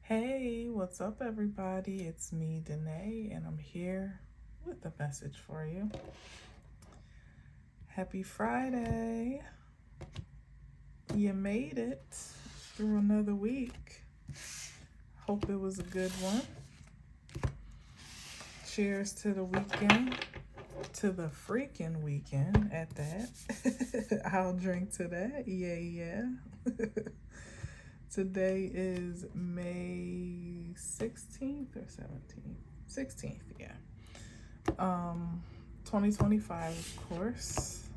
Hey, what's up, everybody? It's me, Danae, and I'm here with a message for you. Happy Friday! You made it through another week. Hope it was a good one. Cheers to the weekend, to the freaking weekend at that. I'll drink to that. Yeah. Today is May 16th or 17th? 16th, yeah. 2025, of course.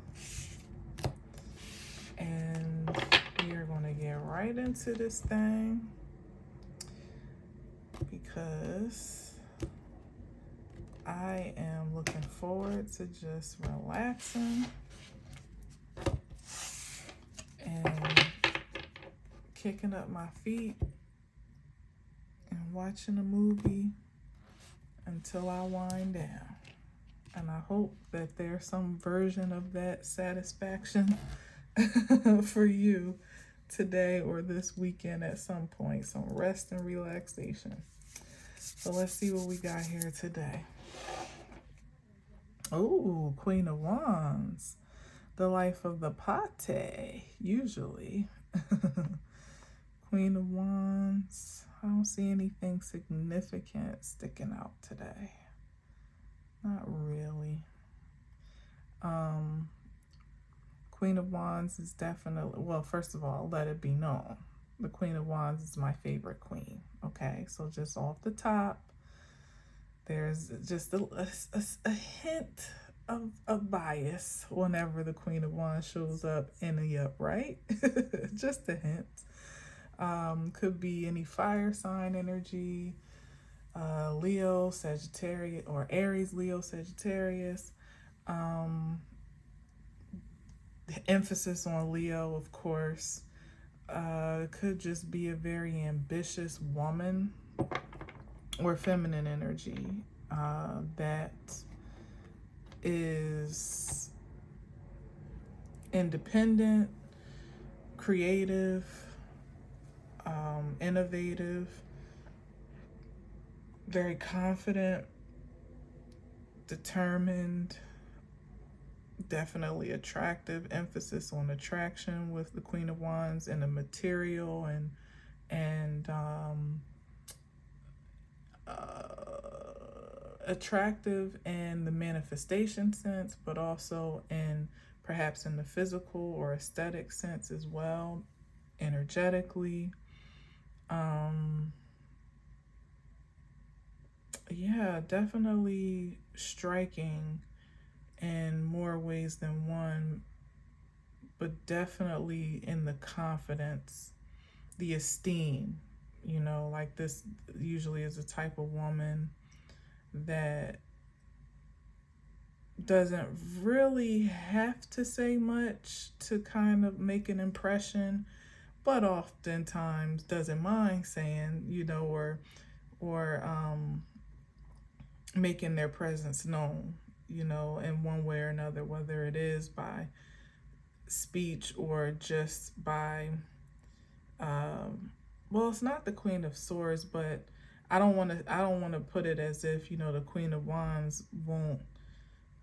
And we are going to get right into this thing because I am looking forward to just relaxing and kicking up my feet and watching a movie until I wind down. And I hope that there's some version of that satisfaction for you today or this weekend at some point. Some rest and relaxation. So let's see what we got here today. Oh, Queen of Wands. The life of the pate, usually. Queen of Wands. I don't see anything significant sticking out today. Not really. Queen of Wands is definitely, well, first of all, let it be known, the Queen of Wands is my favorite queen. Okay, so just off the top, there's just a hint of bias whenever the Queen of Wands shows up in the upright. Just a hint. Could be any fire sign energy, Leo, Sagittarius, or Aries, Leo, Sagittarius. Emphasis on Leo, of course. Could just be a very ambitious woman or feminine energy that is independent, creative, innovative, very confident, determined, definitely attractive. Emphasis on attraction with the Queen of Wands and the material and attractive in the manifestation sense, but also in perhaps in the physical or aesthetic sense as well, energetically. Yeah, definitely striking in more ways than one, but definitely in the confidence, the esteem, like this usually is a type of woman that doesn't really have to say much to kind of make an impression, but oftentimes doesn't mind saying, or making their presence known, in one way or another, whether it is by speech or just by, well, it's not the Queen of Swords, but I don't want to put it as if, the Queen of Wands won't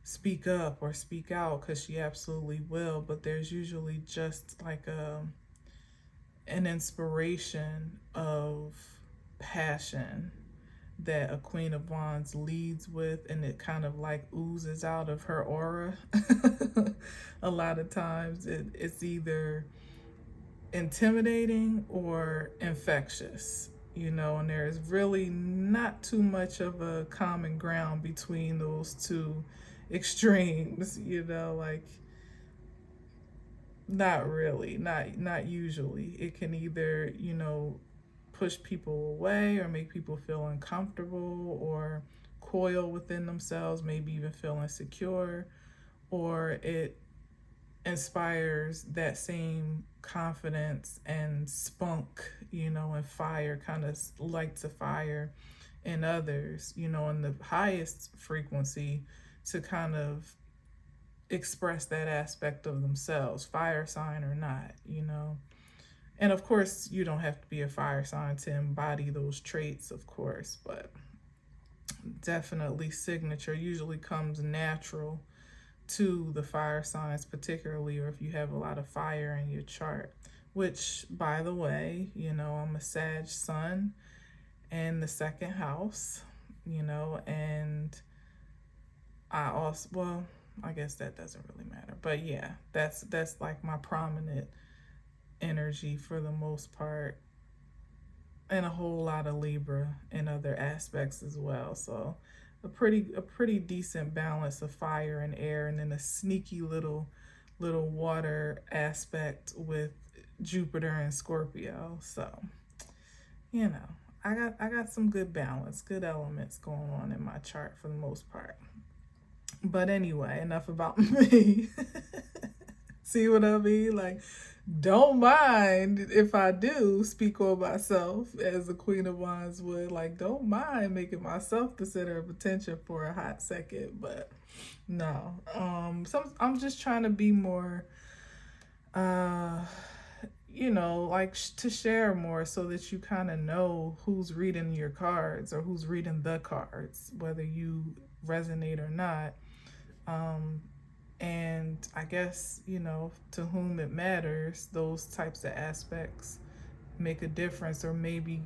speak up or speak out, because she absolutely will, but there's usually just like an inspiration of passion that a Queen of Wands leads with, and it kind of like oozes out of her aura. A lot of times it's either intimidating or infectious, and there's really not too much of a common ground between those two extremes, like not really, not usually. It can either, push people away or make people feel uncomfortable or coil within themselves, maybe even feel insecure, or it inspires that same confidence and spunk, and fire, kind of lights a fire in others, in the highest frequency, to kind of express that aspect of themselves, fire sign or not, And of course, you don't have to be a fire sign to embody those traits, of course, but definitely signature usually comes natural to the fire signs, particularly, or if you have a lot of fire in your chart. Which, by the way, I'm a Sag sun in the second house, and I also, well, I guess that doesn't really matter. But yeah, that's like my prominent energy for the most part, and a whole lot of Libra in other aspects as well. So a pretty decent balance of fire and air, and then a sneaky little water aspect with Jupiter and Scorpio. So, you know, I got some good balance, good elements going on in my chart for the most part. But anyway, enough about me. See what I mean? Like, don't mind if I do speak on myself as the Queen of Wands would. Like, don't mind making myself the center of attention for a hot second. But no, I'm just trying to be more, uh, like to share more so that you kind of know who's reading your cards or who's reading the cards, whether you resonate or not. And I guess, to whom it matters, those types of aspects make a difference, or maybe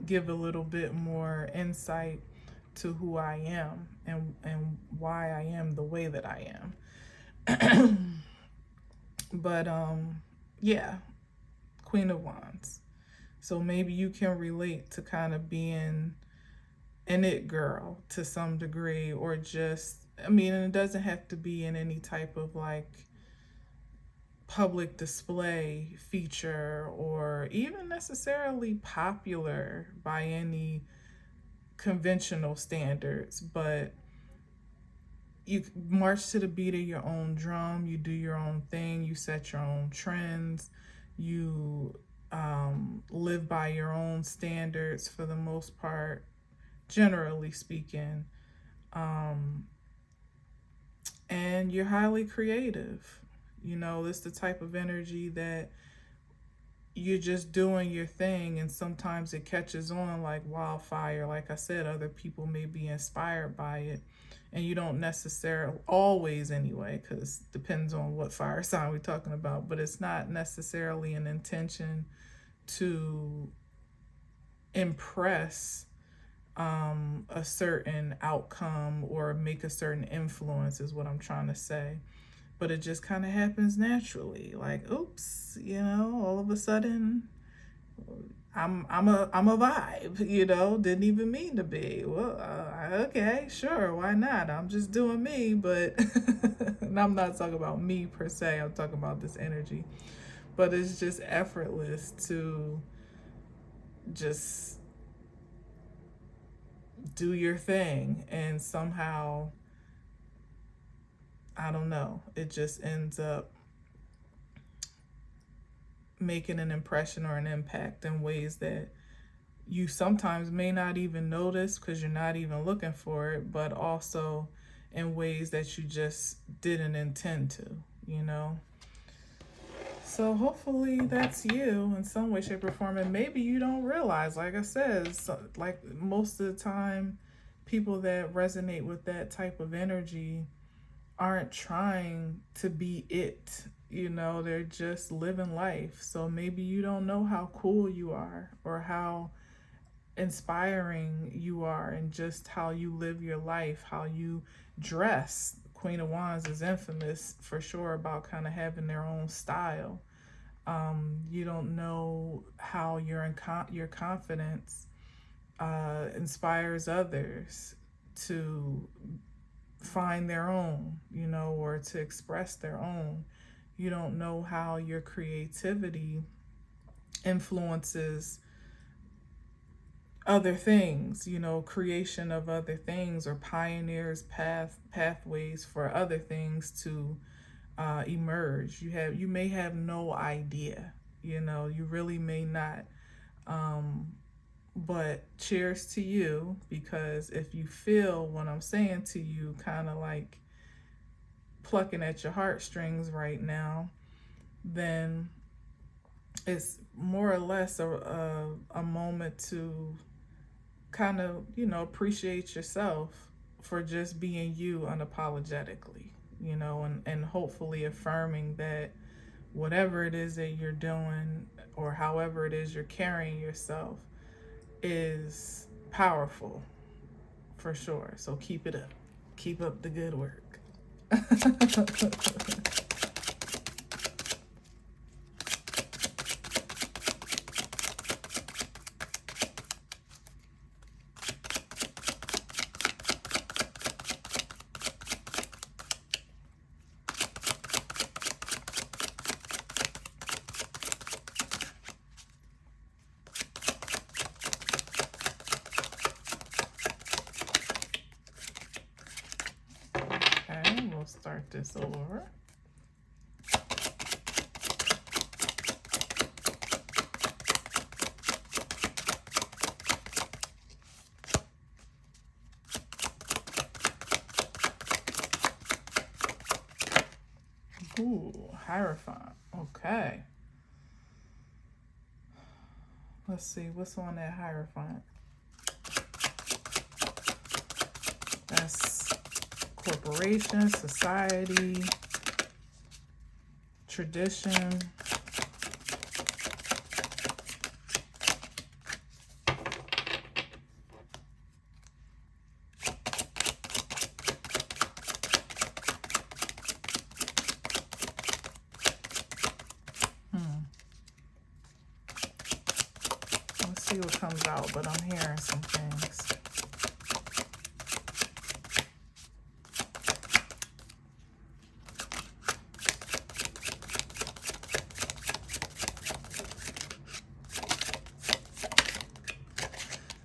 give a little bit more insight to who I am and why I am the way that I am. But yeah, Queen of Wands. So maybe you can relate to kind of being an it girl to some degree, or just, and it doesn't have to be in any type of like public display feature, or even necessarily popular by any conventional standards, but you march to the beat of your own drum, you do your own thing, you set your own trends, you live by your own standards for the most part, generally speaking. And you're highly creative. It's the type of energy that you're just doing your thing, and sometimes it catches on like wildfire. Like I said, other people may be inspired by it, and you don't necessarily always, anyway, because depends on what fire sign we're talking about, but it's not necessarily an intention to impress a certain outcome or make a certain influence, is what I'm trying to say. But it just kind of happens naturally. Like, oops, all of a sudden, I'm a vibe. Didn't even mean to be. Well, okay, sure, why not? I'm just doing me, but and I'm not talking about me per se. I'm talking about this energy. But it's just effortless to just do your thing, and somehow, I don't know, it just ends up making an impression or an impact in ways that you sometimes may not even notice because you're not even looking for it, but also in ways that you just didn't intend to. So hopefully that's you in some way, shape, or form. And maybe you don't realize, like I said, like most of the time, people that resonate with that type of energy aren't trying to be it. They're just living life. So maybe you don't know how cool you are, or how inspiring you are, and just how you live your life, how you dress. Queen of Wands is infamous for sure about kind of having their own style. You don't know how your confidence inspires others to find their own, or to express their own. You don't know how your creativity influences other things, creation of other things, or pioneers pathways for other things to emerge. You may have no idea, you really may not. But cheers to you, because if you feel what I'm saying to you kind of like plucking at your heartstrings right now, then it's more or less a moment to kind of, appreciate yourself for just being you unapologetically, and hopefully affirming that whatever it is that you're doing or however it is you're carrying yourself is powerful for sure. So keep it up. Keep up the good work. Okay, we'll start this over. Ooh, Hierophant. Okay. Let's see, what's on that Hierophant? That's corporation, society, tradition. Let's see what comes out, but I'm hearing some things.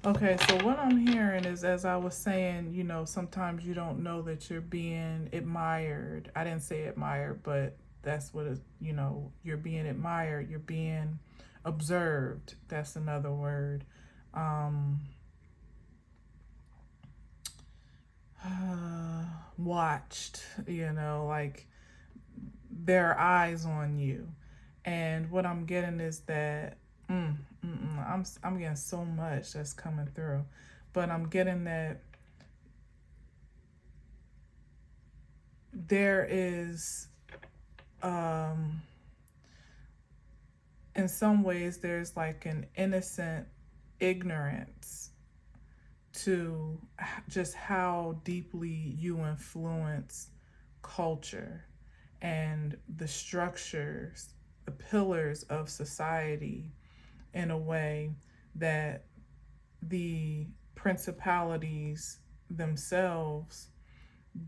Okay, so what I'm hearing is, as I was saying, sometimes you don't know that you're being admired. I didn't say admired, but that's what you're being admired. You're being observed. That's another word. Watched, like there are eyes on you. And what I'm getting is that I'm getting so much that's coming through, but I'm getting that there is, in some ways, there's like an innocent ignorance to just how deeply you influence culture and the structures, the pillars of society, in a way that the principalities themselves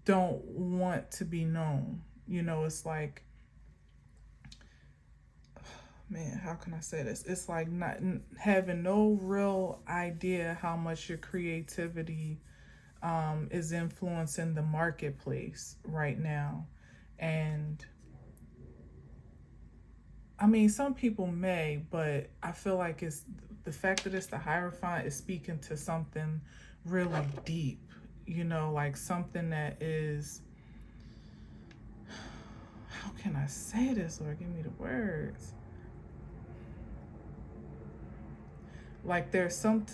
don't want to be known. It's like, man, how can I say this? It's like not having no real idea how much your creativity is influencing the marketplace right now. And I mean, some people may, but I feel like it's the fact that it's the Hierophant is speaking to something really deep, like something that is, how can I say this, Lord, give me the words. Like there's some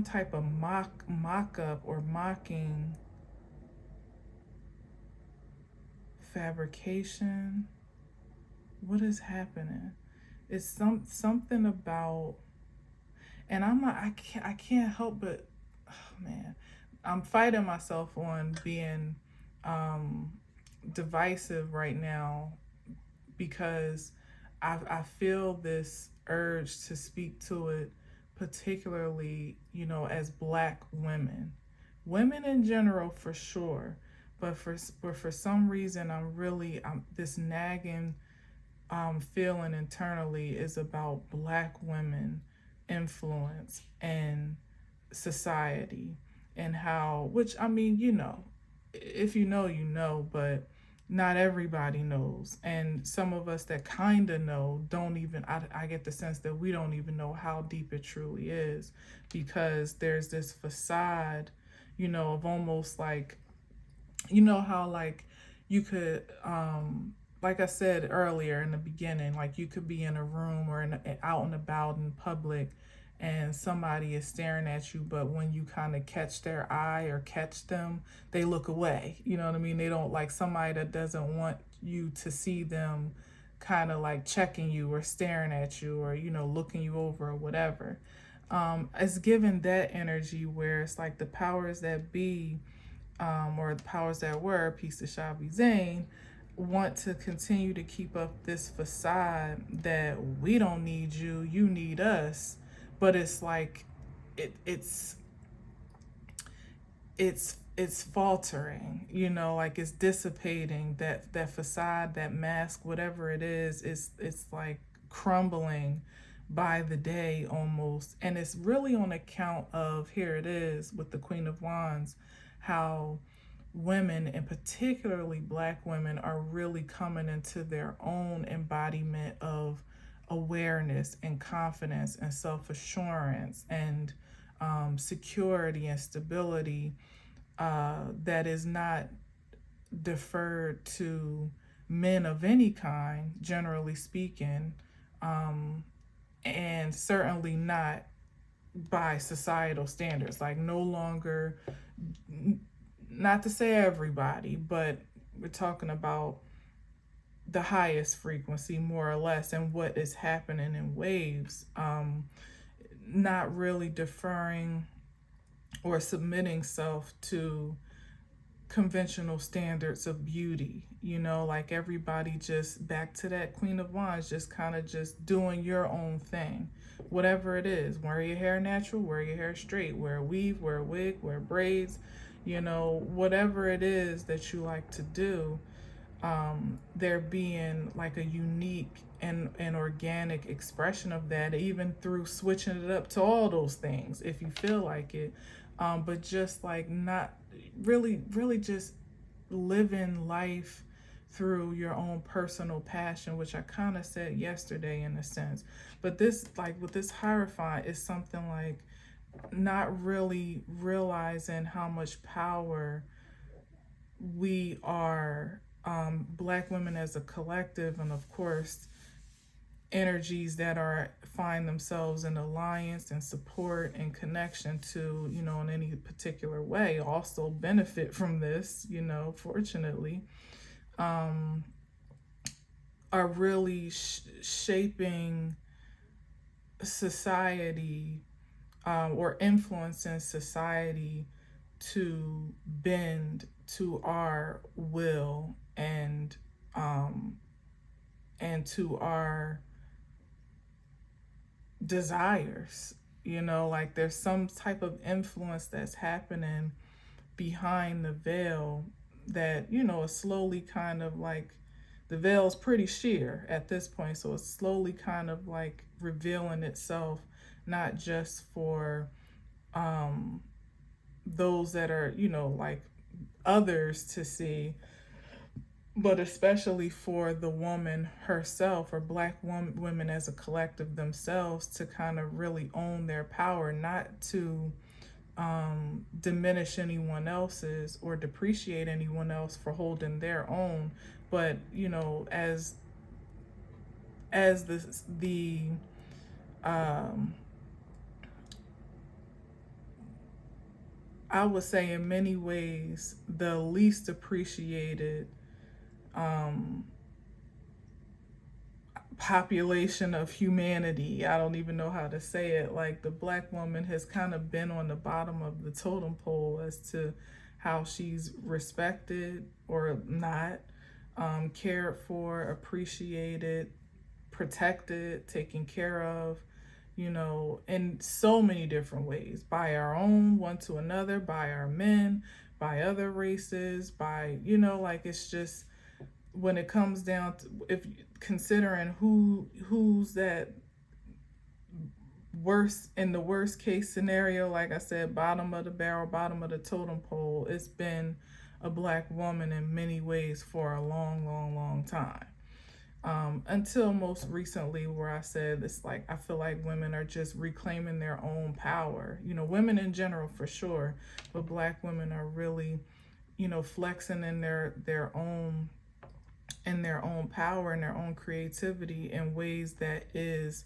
type of mock-up or mocking fabrication. What is happening? It's something about, and I can't help but, oh man, I'm fighting myself on being divisive right now, because I feel this urge to speak to it, particularly, as Black women in general, for sure, but for some reason I'm this nagging feeling internally is about Black women influence in society, and how, which I mean, if but not everybody knows. And some of us that kind of know don't even, I get the sense that we don't even know how deep it truly is, because there's this facade, of almost like, how like you could like I said earlier in the beginning, like you could be in a room or out and about in public and somebody is staring at you, but when you kind of catch their eye or catch them, they look away. You know what I mean? They don't, like somebody that doesn't want you to see them kind of like checking you or staring at you or, looking you over or whatever. It's given that energy where it's like the powers that be, or the powers that were, peace to Shabi Zane, want to continue to keep up this facade that we don't need you, you need us. But it's like it's it's faltering, like it's dissipating. That facade, that mask, whatever it is, it's like crumbling by the day almost. And it's really on account of, here it is with the Queen of Wands, how women, and particularly Black women, are really coming into their own embodiment of awareness and confidence and self-assurance and security and stability, that is not deferred to men of any kind, generally speaking, and certainly not by societal standards. Like, no longer, not to say everybody, but we're talking about the highest frequency, more or less, and what is happening in waves, not really deferring or submitting self to conventional standards of beauty, like everybody just, back to that Queen of Wands, just kind of just doing your own thing, whatever it is. Wear your hair natural, wear your hair straight, wear a weave, wear a wig, wear braids, whatever it is that you like to do. There being like a unique and organic expression of that, even through switching it up to all those things if you feel like it, but just like not really just living life through your own personal passion, which I kind of said yesterday in a sense. But this, like with this Hierophant, is something like not really realizing how much power we are, Black women as a collective, and of course energies that are find themselves in alliance and support and connection to, in any particular way, also benefit from this, fortunately, are really shaping society, or influencing society to bend to our will and to our desires. Like there's some type of influence that's happening behind the veil that, is slowly kind of like, the veil's pretty sheer at this point, so it's slowly kind of like revealing itself, not just for those that are, like others to see, but especially for the woman herself, or Black women as a collective themselves, to kind of really own their power, not to diminish anyone else's or depreciate anyone else for holding their own, but as the I would say in many ways the least appreciated population of humanity. I don't even know how to say it. Like, the Black woman has kind of been on the bottom of the totem pole as to how she's respected or not, cared for, appreciated, protected, taken care of, in so many different ways, by our own one to another, by our men, by other races, by, like, it's just, when it comes down to, if considering who's that worst, in the worst case scenario, like I said, bottom of the barrel, bottom of the totem pole, it's been a Black woman in many ways for a long time. Until most recently, where I said it's like, I feel like women are just reclaiming their own power, women in general for sure, but Black women are really, flexing in their own in their own power and their own creativity in ways that is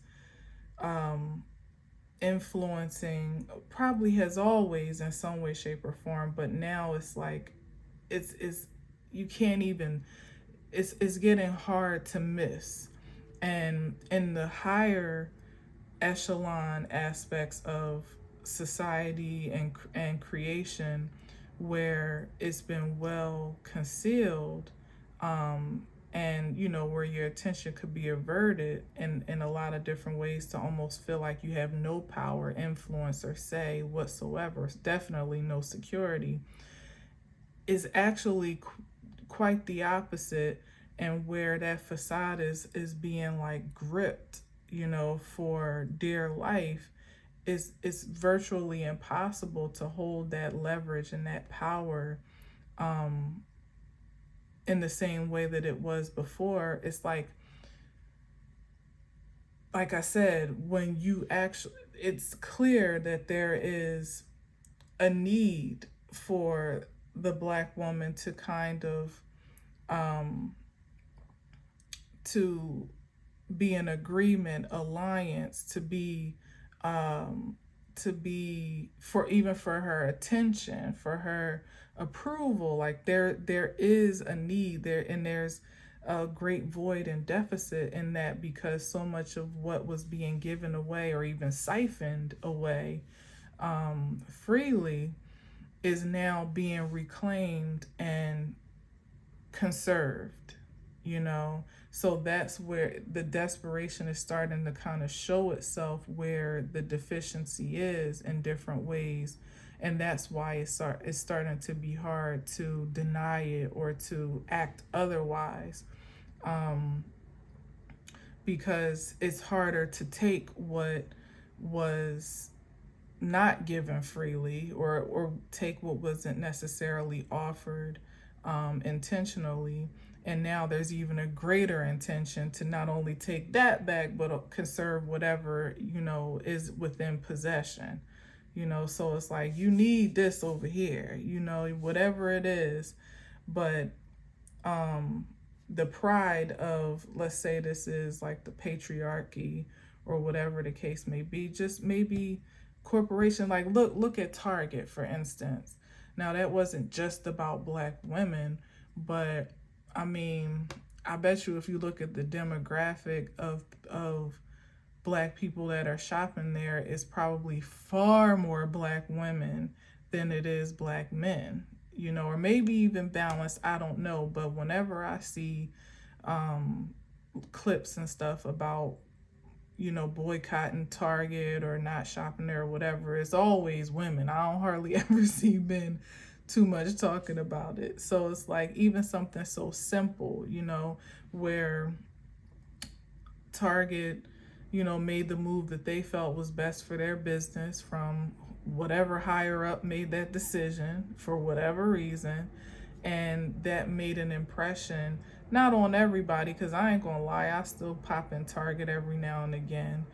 influencing, probably has always in some way, shape, or form, but now it's like it's you can't even, it's getting hard to miss. And in the higher echelon aspects of society and creation, where it's been well concealed, and where your attention could be averted in a lot of different ways, to almost feel like you have no power, influence, or say whatsoever, definitely no security, is actually quite the opposite. And where that facade is being like gripped, for dear life, is it's virtually impossible to hold that leverage and that power in the same way that it was before. It's like I said, when you actually, it's clear that there is a need for the Black woman to kind of to be in agreement, alliance, to be for, even for her attention, for her approval. Like there is a need there, and there's a great void and deficit in that, because so much of what was being given away or even siphoned away freely is now being reclaimed and conserved, so that's where the desperation is starting to kind of show itself, where the deficiency is in different ways. And that's why it's starting to be hard to deny it or to act otherwise, because it's harder to take what was not given freely, or take what wasn't necessarily offered intentionally. And now there's even a greater intention to not only take that back, but conserve whatever, is within possession. So it's like, you need this over here, whatever it is. But the pride of, let's say this is like the patriarchy or whatever the case may be, just maybe corporation, like look at Target, for instance. Now, that wasn't just about Black women, but I mean, I bet you if you look at the demographic of Black people that are shopping there, it's probably far more Black women than it is Black men, or maybe even balanced, I don't know. But whenever I see clips and stuff about, boycotting Target or not shopping there or whatever, it's always women. I don't hardly ever see men too much talking about it. So it's like, even something so simple, where Target, made the move that they felt was best for their business, from whatever higher up made that decision for whatever reason. And that made an impression, not on everybody, because I ain't gonna lie, I still pop in Target every now and again.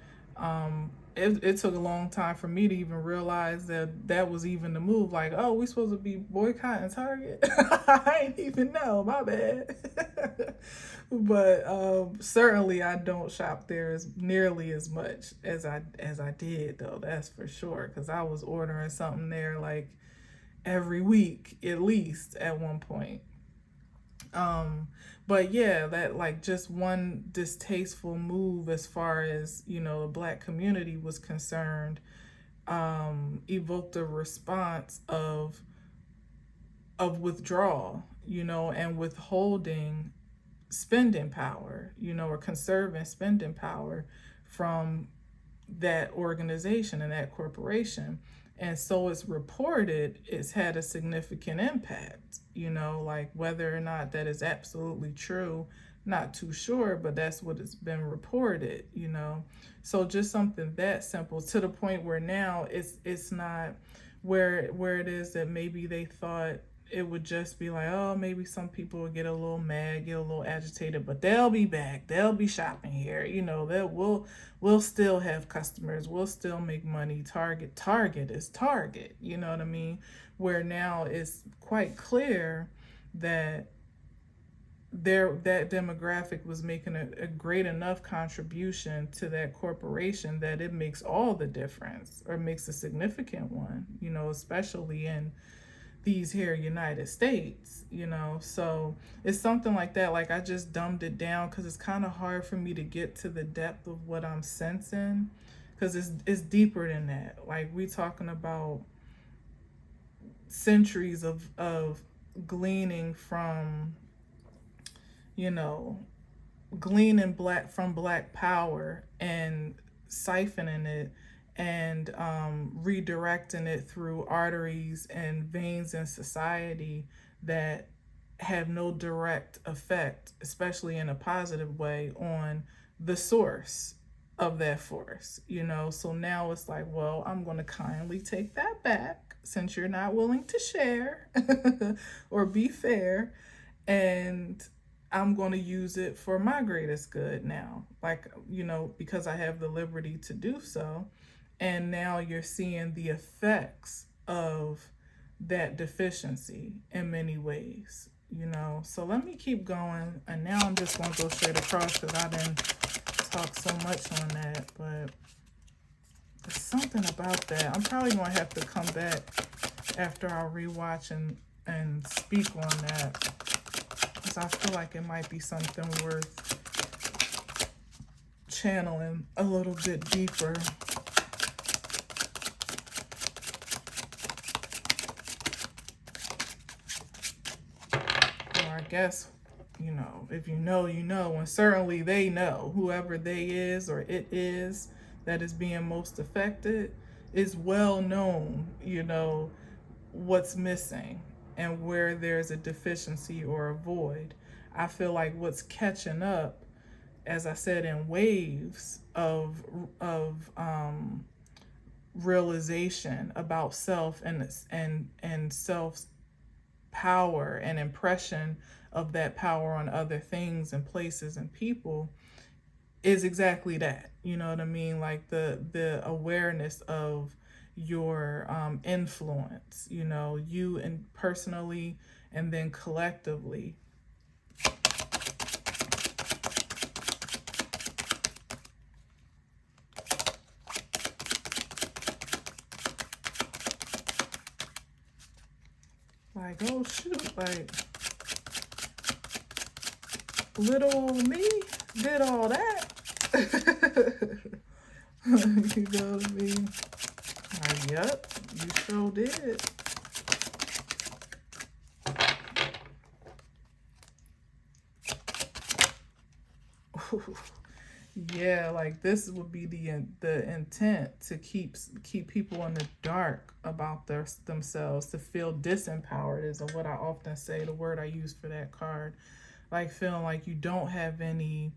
It took a long time for me to even realize that was even the move. Like, oh, we supposed to be boycotting Target? I didn't even know, my bad. But certainly I don't shop there as nearly as much as I did, though, that's for sure, because I was ordering something there like every week at least at one point. But yeah, that, like, just one distasteful move as far as, the Black community was concerned, evoked a response of withdrawal, and withholding spending power, or conserving spending power from that organization and that corporation. And so it's reported it's had a significant impact, like whether or not that is absolutely true, not too sure, but that's what it's been reported, So just something that simple, to the point where now it's not where it is that maybe they thought it would just be like, oh, maybe some people will get a little mad, get a little agitated, but they'll be back. They'll be shopping here. That we'll still have customers. We'll still make money. Target is Target. You know what I mean? Where now it's quite clear that that demographic was making a great enough contribution to that corporation that it makes all the difference, or makes a significant one, especially in these here United States, So it's something like that. Like, I just dumbed it down because it's kind of hard for me to get to the depth of what I'm sensing, because it's deeper than that. Like, we talking about centuries of gleaning from, you know, gleaning black power and siphoning it and redirecting it through arteries and veins in society that have no direct effect, especially in a positive way, on the source of that force, So now it's like, well, I'm going to kindly take that back since you're not willing to share or be fair. And I'm going to use it for my greatest good now, like, because I have the liberty to do so. And now you're seeing the effects of that deficiency in many ways, So let me keep going. And now I'm just going to go straight across because I didn't talk so much on that. But there's something about that. I'm probably going to have to come back after I rewatch and speak on that, because I feel like it might be something worth channeling a little bit deeper. Or I guess, if you know, and certainly they know, whoever they is or it is that is being most affected is well known, what's missing and where there's a deficiency or a void. I feel like what's catching up, as I said, in waves of realization about self and self's power and impression of that power on other things and places and people, is exactly that. You know what I mean? Like the awareness of your influence, you and personally and then collectively. Like, oh shoot, like little me did all that. You know what I mean? Like, yep, you sure did. Yeah, like this would be the intent, to keep people in the dark about themselves, to feel disempowered is what I often say, the word I use for that card. Like feeling like you don't have any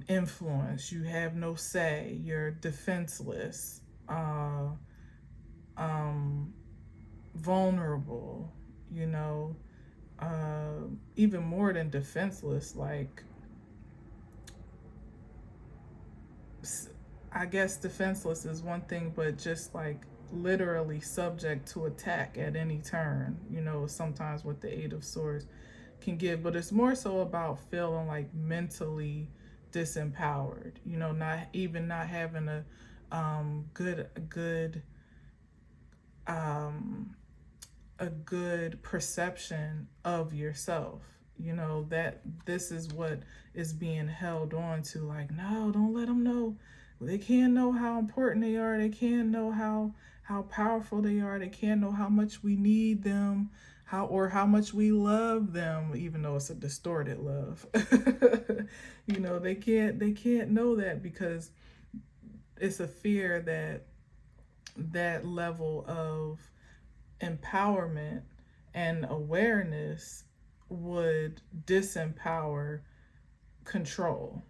influence, you have no say, you're defenseless, vulnerable, even more than defenseless, like, I guess defenseless is one thing, but just like literally subject to attack at any turn, sometimes with the Eight of Swords can give. But it's more so about feeling like mentally disempowered, not having a good perception of yourself, that this is what is being held on to. Like, no, don't let them know. They can't know how important they are. They can't know how powerful they are. They can't know how much we need them, how much we love them, even though it's a distorted love. They can't know that, because it's a fear that level of empowerment and awareness would disempower control,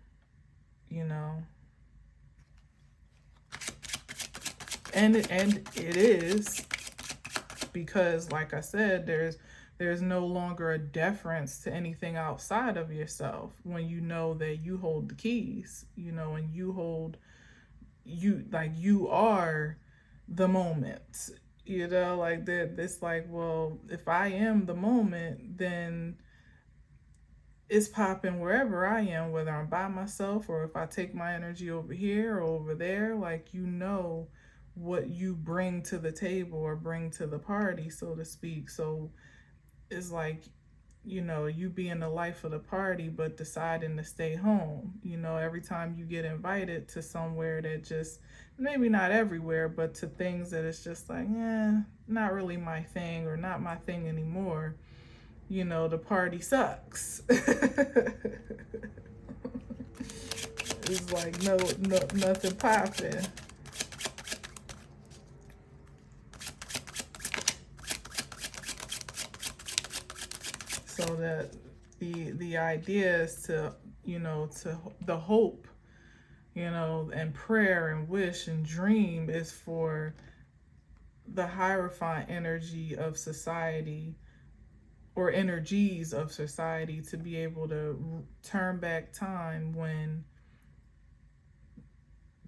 and it is, because like I said, there's no longer a deference to anything outside of yourself when you know that you hold the keys, and you are the moment, like that. It's like, well, if I am the moment, then it's popping wherever I am, whether I'm by myself or if I take my energy over here or over there. Like, you know what you bring to the table or bring to the party, so to speak. So it's like, you know, you being the life of the party but deciding to stay home. You know, every time you get invited to somewhere that just, maybe not everywhere, but to things that it's just like, not really my thing or not my thing anymore, you know, the party sucks. It's like no nothing popping. So that the idea is to, you know, to the hope, you know, and prayer and wish and dream is for the hierophant energy of society, or energies of society, to be able to turn back time when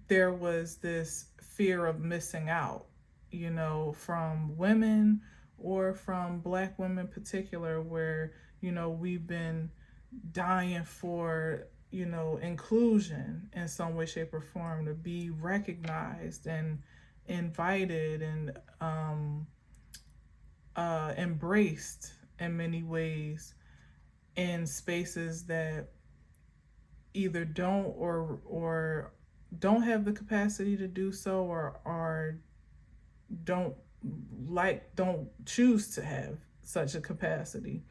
there was this fear of missing out, you know, from women or from Black women in particular, where, you know, we've been dying for, you know, inclusion in some way, shape, or form, to be recognized and invited and embraced in many ways in spaces that either don't or don't have the capacity to do so, or don't don't choose to have such a capacity.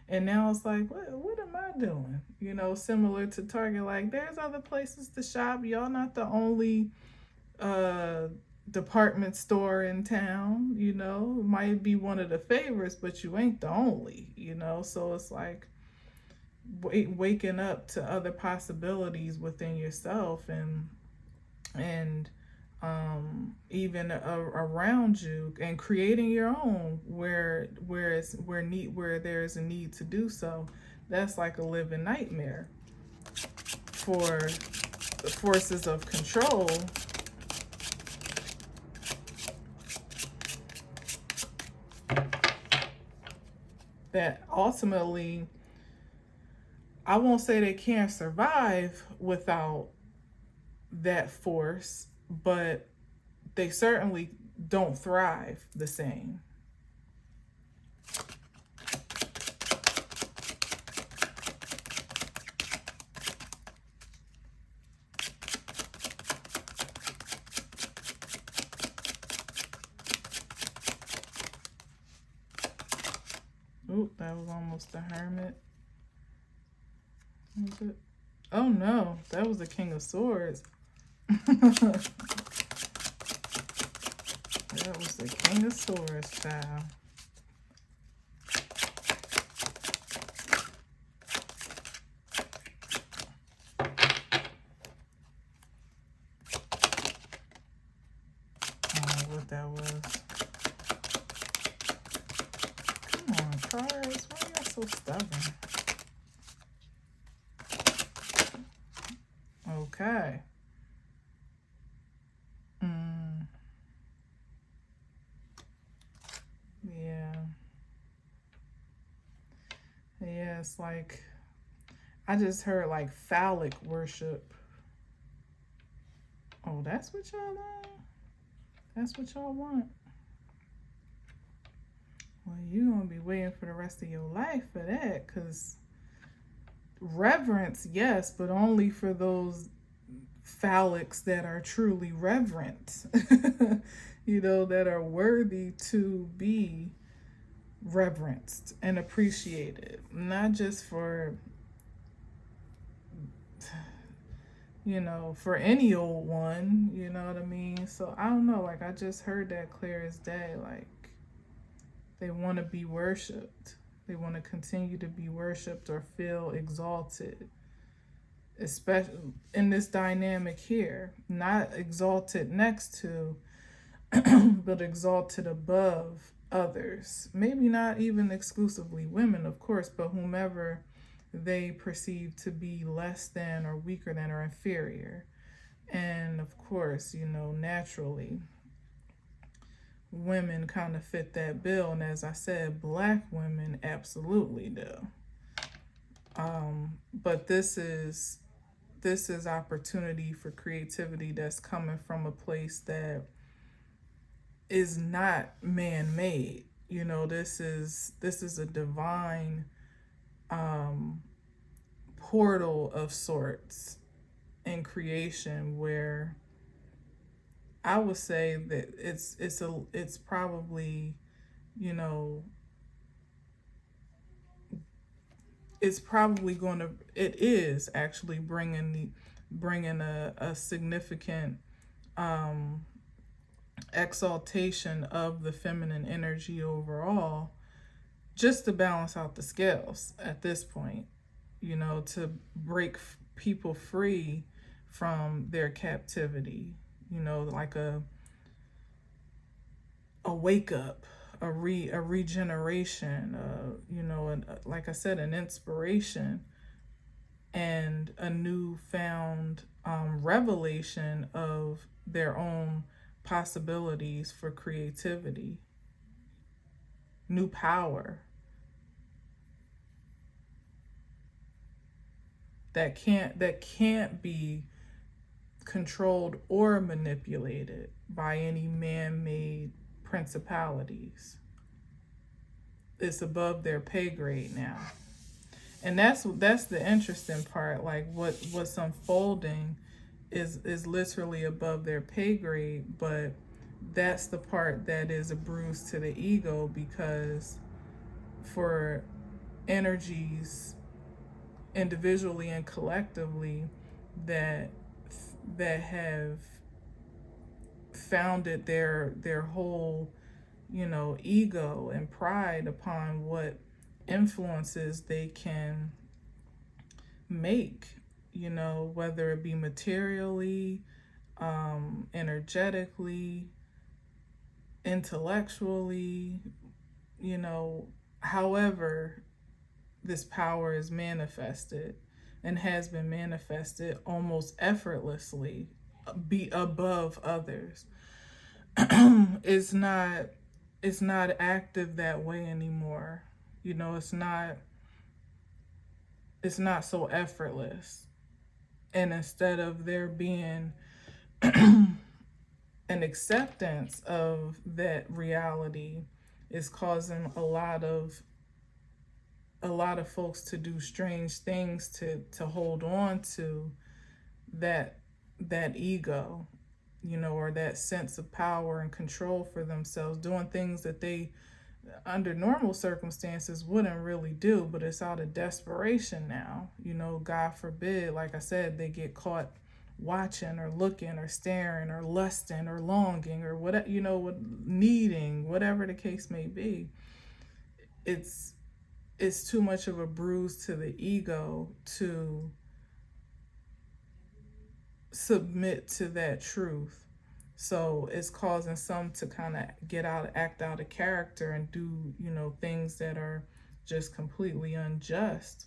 And now it's like, what am I doing? You know, similar to Target, like, there's other places to shop. Y'all not the only uh department store in town, you know. It might be one of the favorites, but you ain't the only, you know. So it's like waking up to other possibilities within yourself, and even around you, and creating your own where there's a need to do so. That's like a living nightmare for the forces of control that ultimately, I won't say they can't survive without that force, but they certainly don't thrive the same. Oop, that was almost the Hermit. Was it? Oh no, that was the King of Swords. That was the King of Swords, child. I don't know what that was. Come on, cards. Why are y'all so stubborn? Okay. Yeah. Yeah, it's like, I just heard like phallic worship. Oh, that's what y'all want? That's what y'all want? Well, you're going to be waiting for the rest of your life for that, because reverence, yes, but only for those phallics that are truly reverent, you know, that are worthy to be reverenced and appreciated, not just for, you know, for any old one, you know what I mean? So I don't know, like, I just heard that clear as day. Like, they want to be worshipped, they want to continue to be worshipped or feel exalted, especially in this dynamic here, not exalted next to, but exalted above others. Maybe not even exclusively women, of course, but whomever they perceive to be less than or weaker than or inferior. And of course, you know, naturally, women kind of fit that bill. And as I said, Black women absolutely do. But this is opportunity for creativity that's coming from a place that is not man-made. You know, this is a divine portal of sorts in creation where I would say that it's probably, you know, it's probably going to, it is actually bringing a significant exaltation of the feminine energy overall, just to balance out the scales at this point, you know, to break people free from their captivity, you know, like a wake up, a regeneration, you know, and like I said, an inspiration and a newfound revelation of their own possibilities for creativity, new power that can't be controlled or manipulated by any man-made principalities. It's above their pay grade now. And that's the interesting part. Like what's unfolding is literally above their pay grade, but that's the part that is a bruise to the ego, because for energies individually and collectively that have founded their whole, you know, ego and pride upon what influences they can make, you know, whether it be materially, energetically, intellectually, you know, however this power is manifested and has been manifested almost effortlessly, be above others. It's not active that way anymore. You know, it's not so effortless. And instead of there being an acceptance of that reality, is causing a lot of folks to do strange things to hold on to that ego, you know, or that sense of power and control for themselves, doing things that they under normal circumstances wouldn't really do, but it's out of desperation now. You know, God forbid, like I said, they get caught watching or looking or staring or lusting or longing or whatever, you know, needing, whatever the case may be. It's too much of a bruise to the ego to submit to that truth. So it's causing some to kind of act out of character and do, you know, things that are just completely unjust,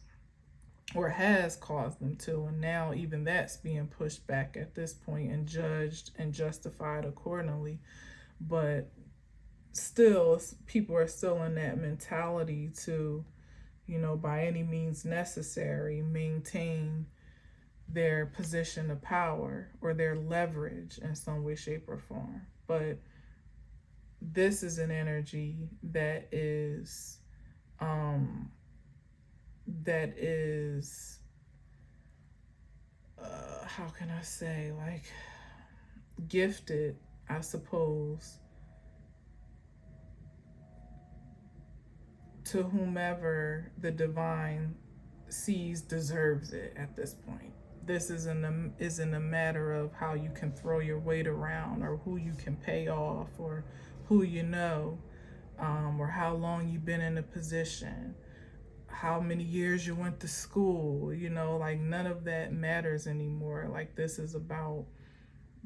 or has caused them to. And now even that's being pushed back at this point and judged and justified accordingly. But still, people are still in that mentality to, you know, by any means necessary, maintain their position of power or their leverage in some way, shape, or form. But this is an energy that is how can I say, like, gifted, I suppose, to whomever the divine sees deserves it at this point. This isn't a matter of how you can throw your weight around or who you can pay off or who you know, or how long you've been in a position, how many years you went to school, you know, like none of that matters anymore. Like this is about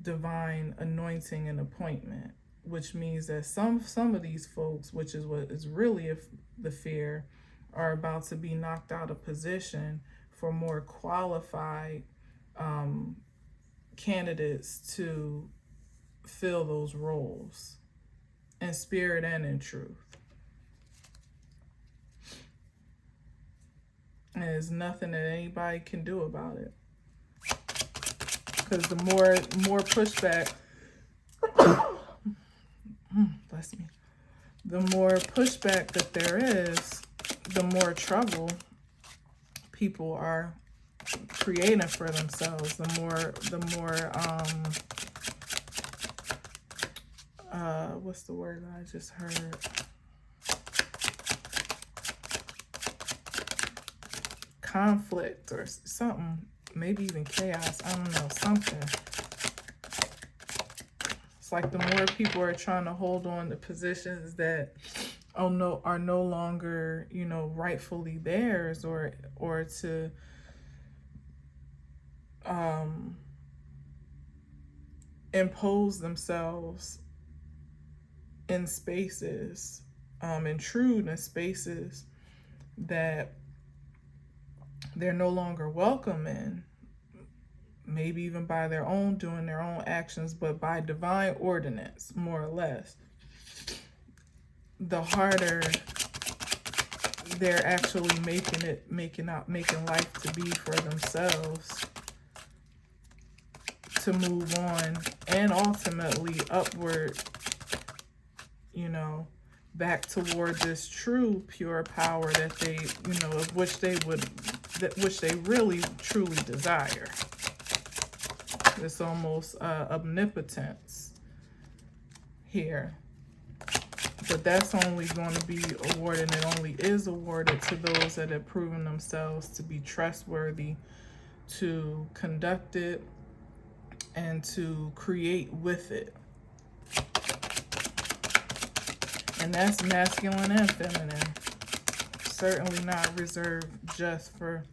divine anointing and appointment, which means that some of these folks, which is what is really the fear, are about to be knocked out of position for more qualified candidates to fill those roles in spirit and in truth. And there's nothing that anybody can do about it. Because the more pushback, bless me, the more pushback that there is, the more trouble people are creating for themselves. The more what's the word that I just heard? Conflict or something, maybe even chaos. I don't know, something. It's like the more people are trying to hold on to positions that are no longer, you know, rightfully theirs, or to impose themselves in spaces, intrude in spaces that they're no longer welcome in, maybe even by their own doing their own actions, but by divine ordinance, more or less, the harder they're actually making life to be for themselves, to move on and ultimately upward, you know, back toward this true pure power that they, you know, of which they really truly desire. This almost omnipotence here. But that's only going to be awarded, and it only is awarded to those that have proven themselves to be trustworthy to conduct it and to create with it. And that's masculine and feminine. Certainly not reserved just for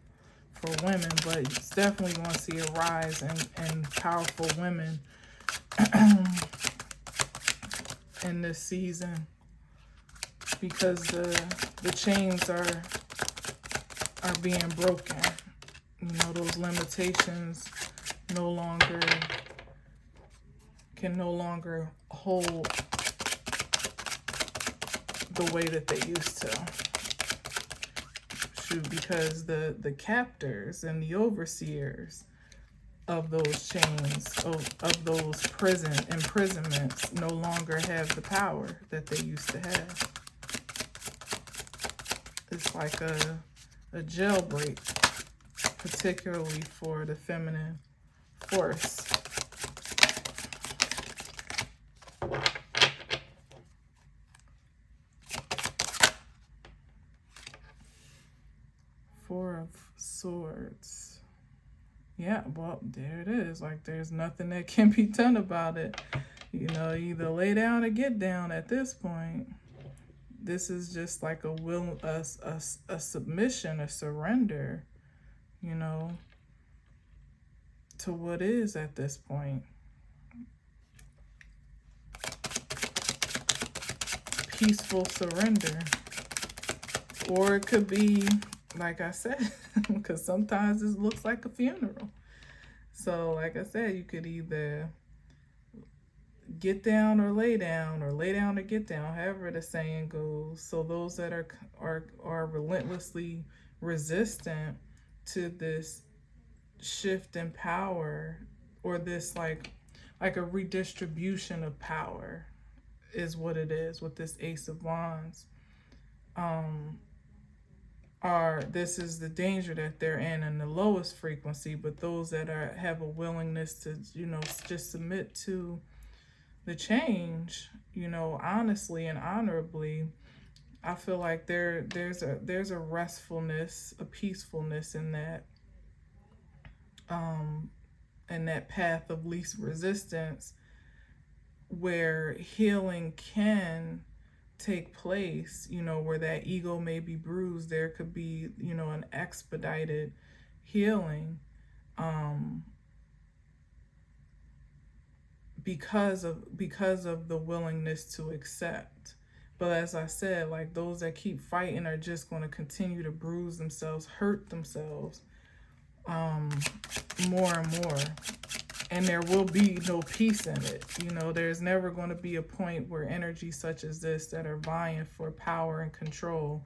women, but it's definitely going to see a rise in powerful women in this season, because the chains are being broken. You know, those limitations can no longer hold the way that they used to. Because the captors and the overseers of those chains, of those imprisonments, no longer have the power that they used to have. It's like a jailbreak, particularly for the feminine force. Four of Swords. Yeah, well, there it is. Like, there's nothing that can be done about it. You know, either lay down or get down at this point. This is just like a submission, a surrender, you know, to what is at this point. Peaceful surrender. Or it could be, like I said, because sometimes this looks like a funeral. So, like I said, you could either get down or lay down or get down, however the saying goes. So those that are relentlessly resistant to this shift in power, or this like a redistribution of power, is what it is with this Ace of Wands. This is the danger that they're in the lowest frequency. But those that have a willingness to, you know, just submit to the change, you know, honestly and honorably, I feel like there's a restfulness, a peacefulness in that path of least resistance, where healing can take place, you know, where that ego may be bruised. There could be, you know, an expedited healing, because of the willingness to accept. But as I said, like, those that keep fighting are just going to continue to bruise themselves, hurt themselves, more and more. And there will be no peace in it. You know, there's never going to be a point where energies such as this that are vying for power and control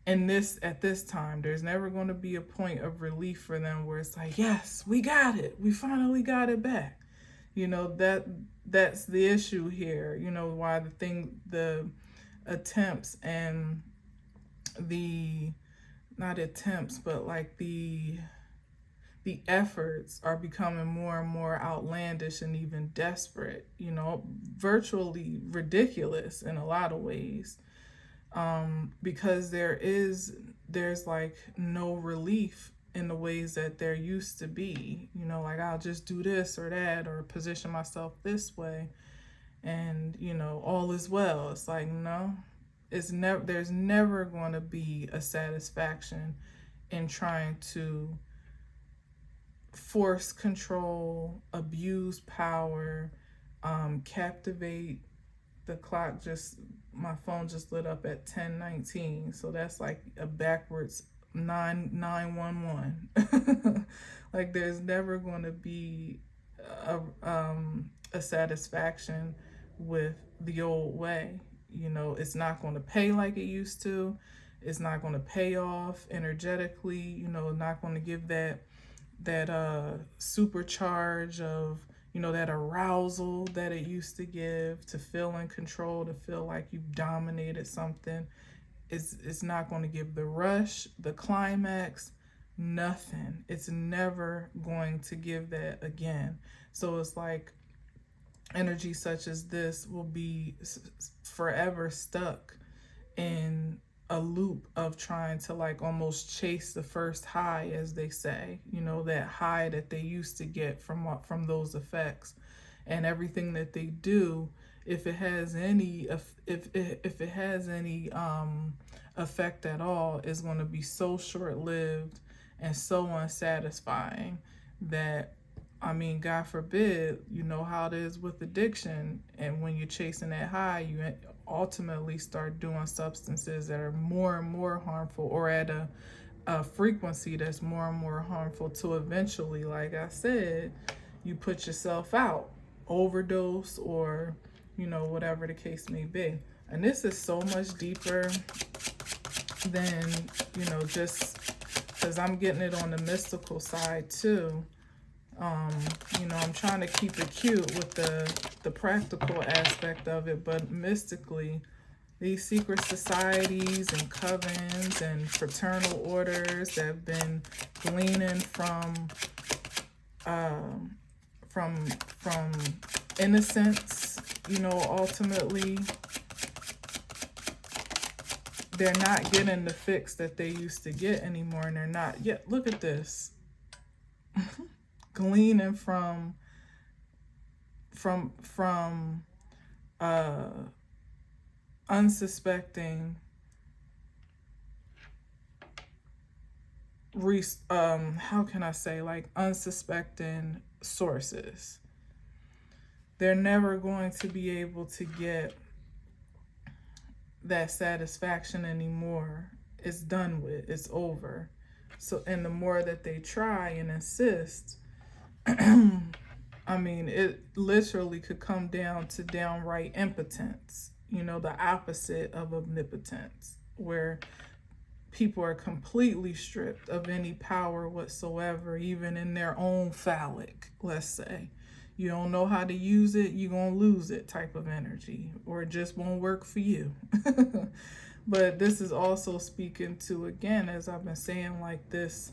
And this, at this time, there's never going to be a point of relief for them where it's like, yes, we got it, we finally got it back. That's the issue here. Why the attempts and the not attempts, but like the efforts are becoming more and more outlandish and even desperate, virtually ridiculous in a lot of ways, because there's like no relief in the ways that there used to be. Like, I'll just do this or that or position myself this way and all is well. It's like, no, there's never going to be a satisfaction in trying to force control, abuse power, captivate. The clock my phone just lit up at 10:19, so that's like a backwards 911. Like, there's never going to be a satisfaction with the old way. It's not going to pay like it used to. It's not going to pay off energetically. Not going to give that supercharge of that arousal that it used to give, to feel in control, to feel like you've dominated something. It's not going to give the rush, the climax, nothing. It's never going to give that again. So it's like energy such as this will be forever stuck in a loop of trying to like almost chase the first high, as they say, that high that they used to get from those effects. And everything that they do, if it has any effect at all, is going to be so short-lived and so unsatisfying that, God forbid, how it is with addiction. And when you're chasing that high, you ultimately start doing substances that are more and more harmful, or at a frequency that's more and more harmful, to eventually, like I said, you put yourself out, overdose, or, whatever the case may be. And this is so much deeper than, just because I'm getting it on the mystical side too. I'm trying to keep it cute with the practical aspect of it, but mystically, these secret societies and covens and fraternal orders that have been gleaning from innocence, ultimately, they're not getting the fix that they used to get anymore, and they're not yet. Look at this. Gleaning from unsuspecting how can I say, like, unsuspecting sources. They're never going to be able to get that satisfaction anymore. It's done with. It's over. So, and the more that they try and insist, it literally could come down to downright impotence, the opposite of omnipotence, where people are completely stripped of any power whatsoever, even in their own phallic, let's say. You don't know how to use it, you're going to lose it type of energy, or it just won't work for you. But this is also speaking to, again, as I've been saying, like, this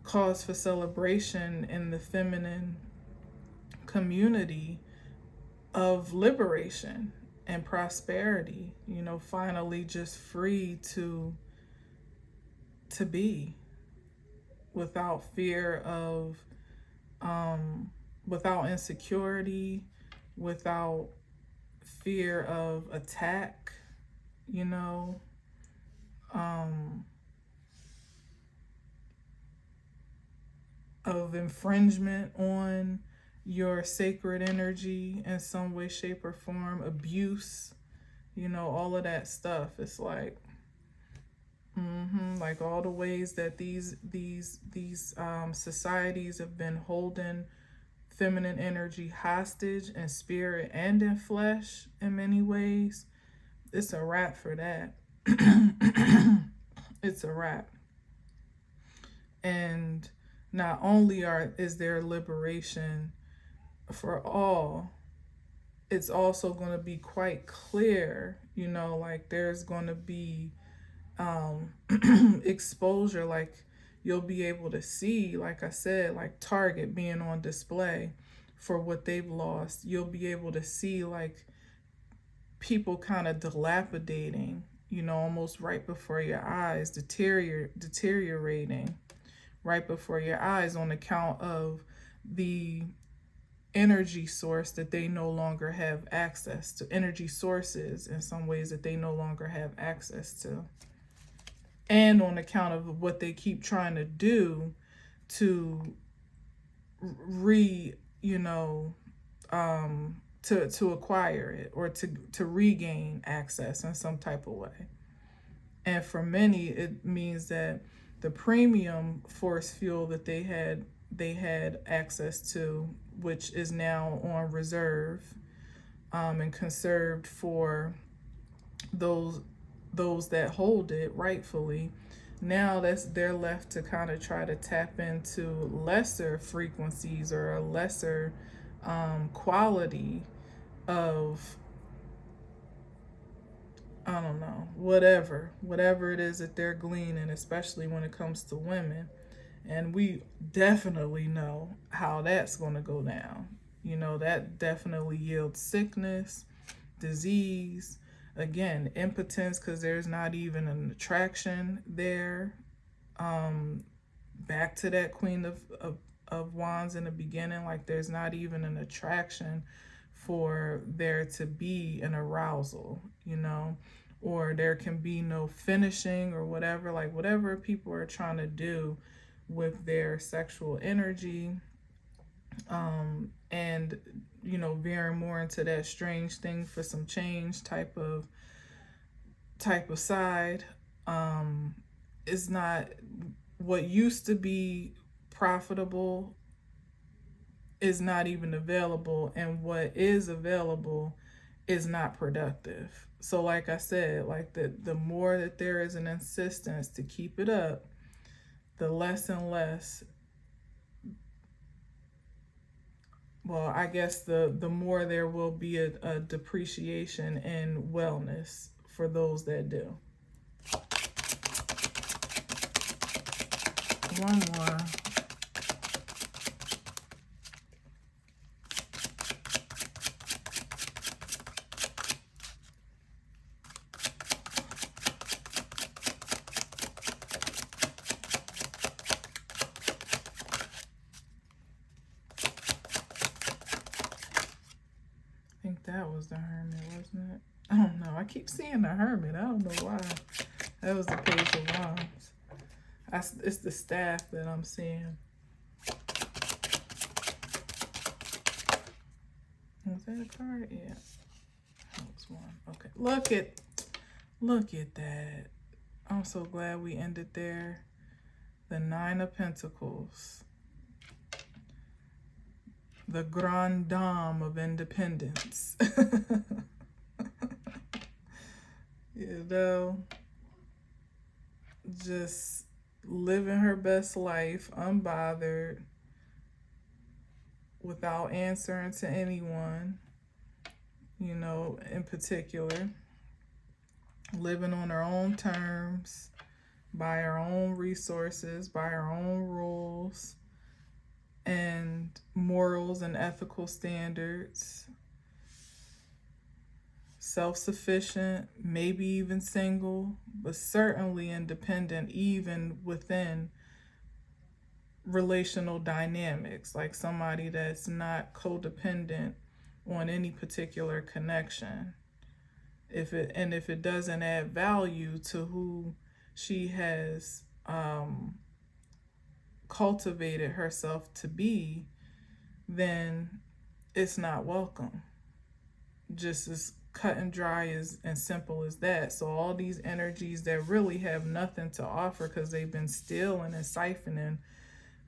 cause for celebration in the feminine community of liberation and prosperity, finally just free to be without fear of, without insecurity, without fear of attack, of infringement on your sacred energy in some way, shape, or form, abuse, all of that stuff. It's like, like all the ways that these societies have been holding feminine energy hostage in spirit and in flesh in many ways. It's a wrap for that. It's a wrap. And not only is there liberation for all, it's also going to be quite clear, like there's going to be exposure, like you'll be able to see, like I said, like Target being on display for what they've lost. You'll be able to see like people kind of dilapidating, almost right before your eyes, deteriorating right before your eyes on account of the energy source that they no longer have access to, energy sources in some ways that they no longer have access to, and on account of what they keep trying to do to re you know to acquire it, or to regain access in some type of way. And for many, it means that the premium force fuel that they had access to, which is now on reserve, and conserved for those that hold it rightfully. Now they're left to kind of try to tap into lesser frequencies, or a lesser quality of, I don't know, whatever it is that they're gleaning, especially when it comes to women. And we definitely know how that's going to go down. That definitely yields sickness, disease, again, impotence, because there's not even an attraction there. Back to that Queen of Wands in the beginning, like there's not even an attraction for there to be an arousal, or there can be no finishing or whatever, like whatever people are trying to do with their sexual energy, and veering more into that strange thing for some change type of side, is not what used to be profitable, is not even available, and what is available is not productive. So like I said, like the more that there is an insistence to keep it up, the less and less, well, I guess the more there will be a depreciation in wellness for those that do. One more. I think that was the Hermit, wasn't it? I don't know. I keep seeing the Hermit. I don't know why. That was the Page of Wands. It's the staff that I'm seeing. Was that a card? Yeah. That was one. Okay. Look at that. I'm so glad we ended there. The Nine of Pentacles. The Grande Dame of Independence. Just living her best life, unbothered, without answering to anyone, in particular. Living on her own terms, by her own resources, by her own rules and morals and ethical standards. Self-sufficient, maybe even single, but certainly independent, even within relational dynamics, like somebody that's not codependent on any particular connection. If it doesn't add value to who she has cultivated herself to be, then it's not welcome. Just as cut and dry and simple as that. So all these energies that really have nothing to offer because they've been stealing and siphoning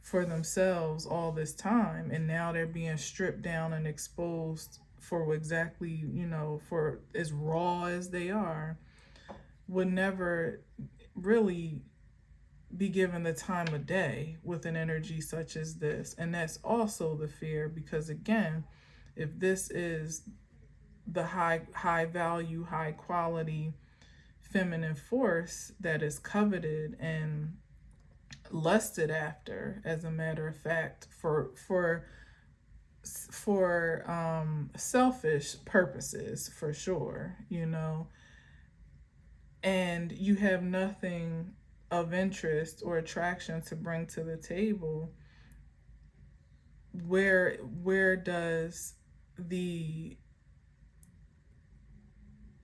for themselves all this time, and now they're being stripped down and exposed for exactly, for as raw as they are, would never really be given the time of day with an energy such as this. And that's also the fear, because again, if this is the high value, high quality feminine force that is coveted and lusted after, as a matter of fact, for selfish purposes, for sure, you know, and you have nothing of interest or attraction to bring to the table, where does the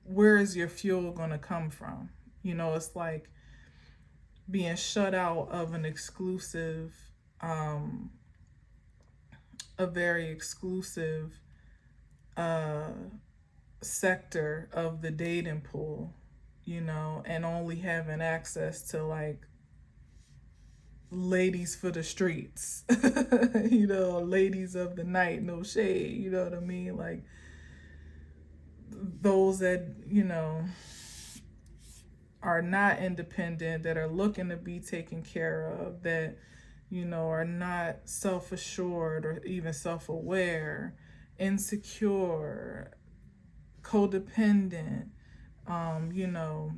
where is your fuel going to come from? You know, it's like being shut out of an exclusive, a very exclusive sector of the dating pool, you know, and only having access to like ladies for the streets, you know, ladies of the night, no shade, you know what I mean? Like those that, you know, are not independent, that are looking to be taken care of, that, you know, are not self-assured or even self-aware, insecure, codependent, you know,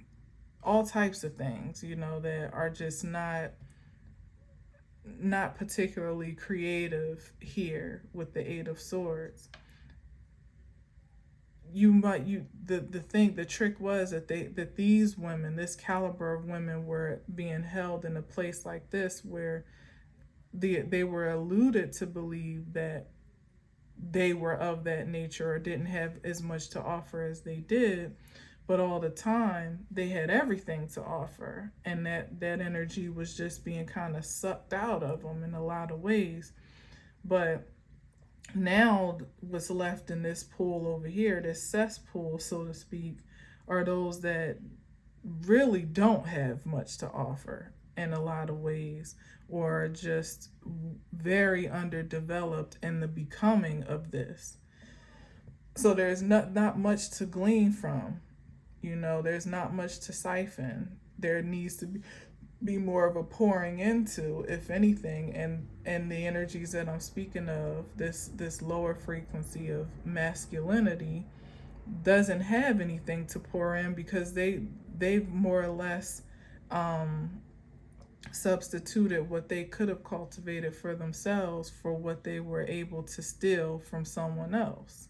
all types of things, you know, that are just not particularly creative here with the Eight of Swords. The trick was that these women, this caliber of women, were being held in a place like this where they were alluded to believe that they were of that nature or didn't have as much to offer as they did, but all the time they had everything to offer, and that energy was just being kind of sucked out of them in a lot of ways. But now what's left in this pool over here, this cesspool, so to speak, are those that really don't have much to offer in a lot of ways, or just very underdeveloped in the becoming of this. So there's not much to glean from, you know, there's not much to siphon. There needs to be more of a pouring into, if anything, and the energies that I'm speaking of, this lower frequency of masculinity, doesn't have anything to pour in, because they've more or less substituted what they could have cultivated for themselves for what they were able to steal from someone else,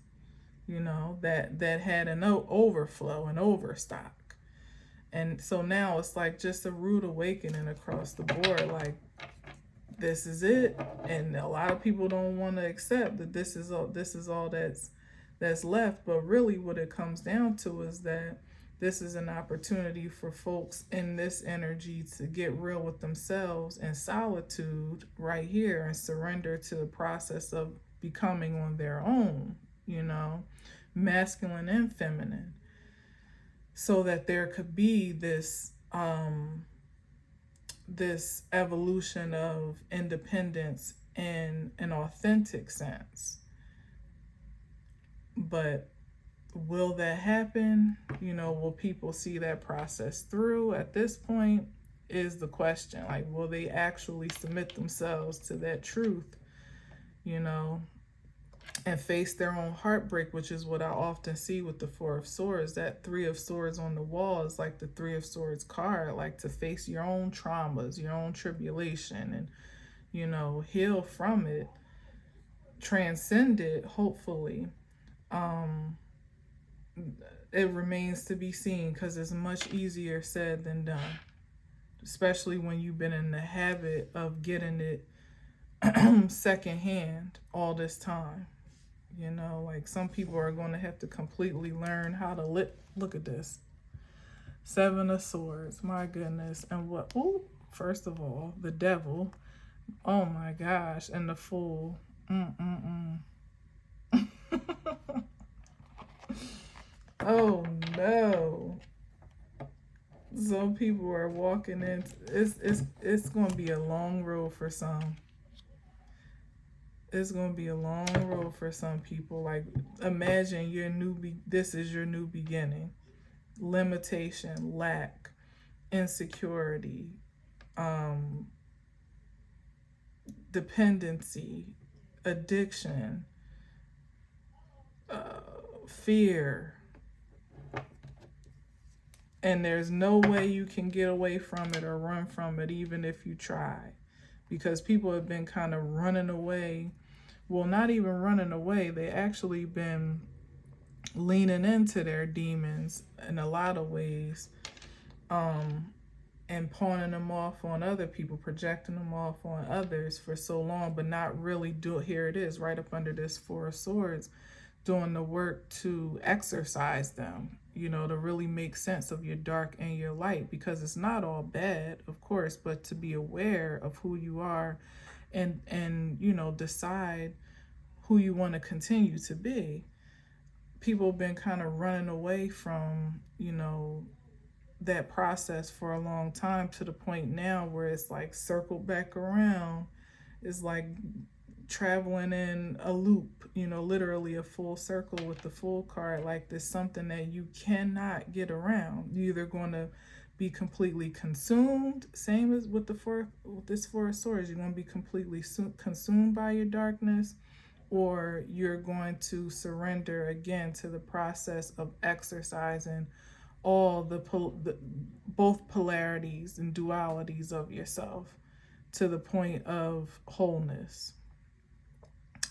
you know, that had an overflow, an overstock. And so now it's like just a rude awakening across the board, like this is it. And a lot of people don't want to accept that this is all that's left. But really what it comes down to is that this is an opportunity for folks in this energy to get real with themselves in solitude right here and surrender to the process of becoming on their own, you know, masculine and feminine, so that there could be this this evolution of independence in an authentic sense. But will that happen? You know, will people see that process through at this point is the question. Like, will they actually submit themselves to that truth, you know, and face their own heartbreak, which is what I often see with the Four of Swords. That Three of Swords on the wall is like the Three of Swords card, like to face your own traumas, your own tribulation, and, you know, heal from it, transcend it, hopefully. It remains to be seen, because it's much easier said than done, especially when you've been in the habit of getting it secondhand all this time. You know, like some people are going to have to completely learn how to look at this. Seven of Swords, my goodness. And what, first of all, the Devil, oh my gosh, and the Fool. Oh no. Some people are walking in, it's going to be a long road for some. It's going to be a long road for some people. Like, imagine your this is your new beginning. Limitation, lack, insecurity, dependency, addiction, fear, and there's no way you can get away from it or run from it, even if you try, because people have been kind of running away. Well, not even running away, they actually been leaning into their demons in a lot of ways, and pawning them off on other people, projecting them off on others for so long, but not really do it. Here it is, right up under this Four of Swords, doing the work to exercise them, you know, to really make sense of your dark and your light, because it's not all bad, of course, but to be aware of who you are, and you know, decide who you want to continue to be. People have been kind of running away from, you know, that process for a long time, to the point now where it's like circled back around. It's like traveling in a loop, you know, literally a full circle with the Fool card. Like there's something that you cannot get around. You're either going to be completely consumed, same as with this Four of Swords, you're going to be completely consumed by your darkness, or you're going to surrender again to the process of exercising all the both polarities and dualities of yourself to the point of wholeness.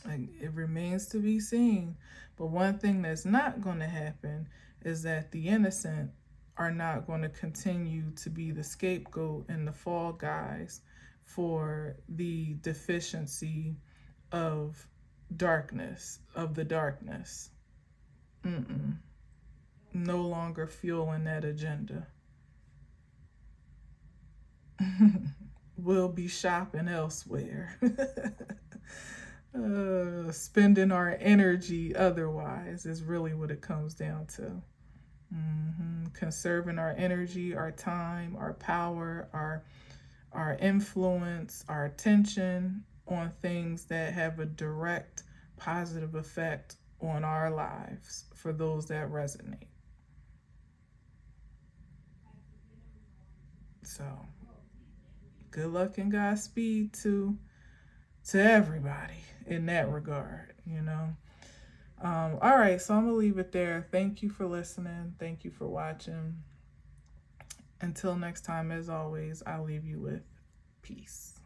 And it remains to be seen. But one thing that's not going to happen is that the innocent are not going to continue to be the scapegoat and the fall guys for the deficiency of darkness, of the darkness. No longer fueling that agenda. We'll be shopping elsewhere. Spending our energy otherwise is really what it comes down to. Conserving our energy, our time, our power, our influence, our attention on things that have a direct positive effect on our lives for those that resonate. So, good luck and Godspeed to everybody in that regard, you know. All right, so I'm gonna leave it there. Thank you for listening. Thank you for watching. Until next time, as always, I'll leave you with peace.